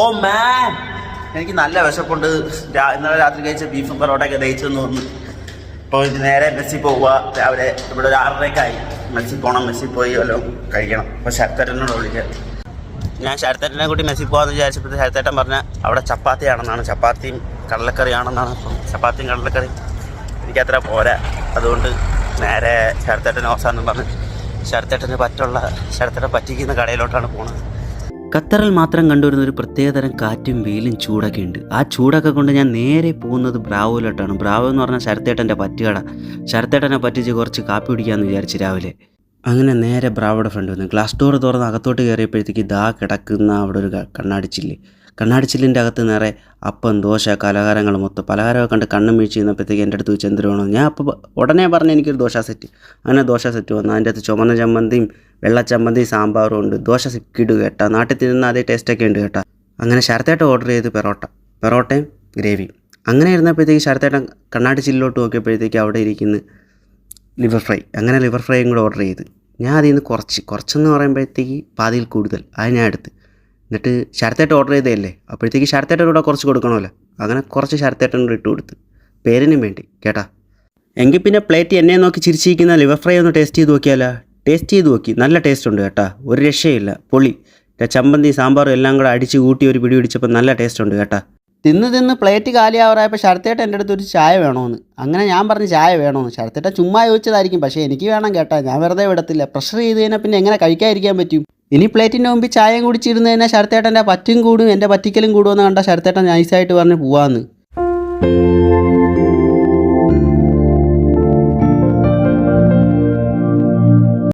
ഓ മാൻ, എനിക്ക് നല്ല വിശപ്പുണ്ട്. ഇന്നലെ രാത്രി കഴിച്ച ബീഫും പൊറോട്ടയൊക്കെ ദഹിച്ചെന്ന് തോന്നുന്നു. ഇപ്പോൾ നേരെ മെസ്സി പോവുക. രാവിലെ ഇവിടെ ഒരു 6:30 മെസ്സി പോകണം. മെസ്സി പോയി വല്ലതും കഴിക്കണം. അപ്പോൾ ശരത്തേട്ടനോട് വിളിക്കാം. ഞാൻ ശരത്തേട്ടനെ കൂട്ടി മെസ്സി പോകാമെന്ന് വിചാരിച്ചപ്പോൾ ശരത്തേട്ടൻ പറഞ്ഞാൽ അവിടെ ചപ്പാത്തിയാണെന്നാണ്, ചപ്പാത്തിയും കടലക്കറിയാണെന്നാണ്. അപ്പം ചപ്പാത്തിയും കടലക്കറി എനിക്കത്ര പോരാ. അതുകൊണ്ട് നേരെ ശരത്തേട്ടൻ ഓസാന്നും പറഞ്ഞ് ശരത്തേട്ടന് ശരത്തേട്ടൻ പറ്റിക്കുന്ന കടയിലോട്ടാണ് പോകുന്നത്. ഖത്തറിൽ മാത്രം കണ്ടുവരുന്ന ഒരു പ്രത്യേകതരം കാറ്റും വെയിലും ചൂടൊക്കെ ഉണ്ട്. ആ ചൂടൊക്കെ കൊണ്ട് ഞാൻ നേരെ പോകുന്നത് ബ്രാവോയിലോട്ടാണ്. ബ്രാവോ എന്ന് പറഞ്ഞാൽ ശരത്തേട്ടൻ്റെ പറ്റുകട. ശരത്തേട്ടനെ പറ്റിച്ച് കുറച്ച് കാപ്പി കുടിക്കാമെന്ന് വിചാരിച്ച് രാവിലെ. അങ്ങനെ നേരെ ബ്രാവോയുടെ ഫ്രണ്ട് വന്നു. ഗ്ലാസ് ഡോർ തുറന്ന് അകത്തോട്ട് കയറിയപ്പോഴത്തേക്ക് ദാ കിടക്കുന്ന അവിടെ ഒരു കണ്ണാടിച്ചില്ലിൻ്റെ അകത്ത് നിറയെ അപ്പം, ദോശ, പലഹാരങ്ങൾ മൊത്തം. പലഹാരമൊക്കെ കണ്ട് കണ്ണും വീഴ്ച ചെയ്യുന്നപ്പോഴത്തേക്ക് എൻ്റെ അടുത്ത് വെച്ച് എന്ത് വേണം. ഞാൻ അപ്പോൾ ഉടനെ പറഞ്ഞ് എനിക്കൊരു ദോശ സെറ്റ്. അങ്ങനെ ദോശ സെറ്റ് വന്നു. അതിൻ്റെ അകത്ത് ചുമന്ന ചമ്മന്തിയും വെള്ളച്ചമ്മന്തിയും സാമ്പാറും ഉണ്ട്. ദോശ കിടു കേട്ടാ. നാട്ടിൽ തിന്നുന്ന അതേ ടേസ്റ്റൊക്കെ ഉണ്ട് കേട്ടാ. അങ്ങനെ ശരത്തേട്ടൻ ഓർഡർ ചെയ്ത് പെറോട്ടയും ഗ്രേവിയും. അങ്ങനെ ഇരുന്നപ്പോഴത്തേക്ക് ശരത്തേട്ടൻ കണ്ണാടിച്ചില്ലിലോട്ട് നോക്കിയപ്പോഴത്തേക്ക് അവിടെ ഇരിക്കുന്ന ലിവർ ഫ്രൈ. അങ്ങനെ ലിവർ ഫ്രൈയും കൂടെ ഓർഡർ ചെയ്ത് ഞാൻ അതിൽ നിന്ന് കുറച്ചെന്ന് പറയുമ്പോഴത്തേക്ക് പാതിയിൽ കൂടുതൽ അത് ഞാൻ എടുത്ത്. എന്നിട്ട് ശരത്തേട്ടൻ ഓർഡർ ചെയ്തതല്ലേ, അപ്പോഴത്തേക്ക് ശരത്തേട്ടൻ കൂടെ കുറച്ച് കൊടുക്കണമല്ലോ. അങ്ങനെ കുറച്ച് ശരത്തേട്ടൻ കൂടെ ഇട്ട് കൊടുത്ത് പേരിനും വേണ്ടി കേട്ടാ. എങ്കിൽ പിന്നെ പ്ലേറ്റ് എന്നെ നോക്കി ചിരിച്ചിരിക്കുന്ന ലിവർ ഫ്രൈ ഒന്ന് ടേസ്റ്റ് ചെയ്ത് നോക്കിയാലോ. ടേസ്റ്റ് ചെയ്ത് നോക്കി, നല്ല ടേസ്റ്റ് ഉണ്ട് കേട്ടാ, ഒരു രക്ഷയില്ല, പൊളി. ചമ്മന്തി സാമ്പാറും എല്ലാം കൂടെ അടിച്ച് കൂട്ടി ഒരു പിടി പിടിച്ചപ്പോൾ നല്ല ടേസ്റ്റ് ഉണ്ട് കേട്ടാ. തിന്ന് പ്ലേറ്റ് കാലിയാവറായപ്പോൾ ശരത്തേട്ടൻ എൻ്റെ അടുത്ത് ഒരു ചായ വേണമെന്ന്. അങ്ങനെ ഞാൻ പറഞ്ഞ് ചായ വേണമെന്ന്. ശരത്തേട്ടൻ ചുമ്മാ ചോദിച്ചതായിരിക്കും, പക്ഷേ എനിക്ക് വേണം കേട്ടാ. ഞാൻ വെറുതെ വിടത്തില്ല. പ്രഷർ ചെയ്ത് കഴിഞ്ഞാൽ പിന്നെ എങ്ങനെ കഴിക്കാതിരിക്കാൻ പറ്റും. ഇനി പ്ലേറ്റിൻ്റെ മുമ്പിൽ ചായയും കുടിച്ചിരുന്ന് കഴിഞ്ഞാൽ ശരത്തേട്ടൻ്റെ പറ്റും കൂടും എൻ്റെ പറ്റിക്കലും കൂടുമെന്ന് കണ്ട ശരത്തേട്ടൻ നൈസായിട്ട് പറഞ്ഞ് പോവാന്ന്.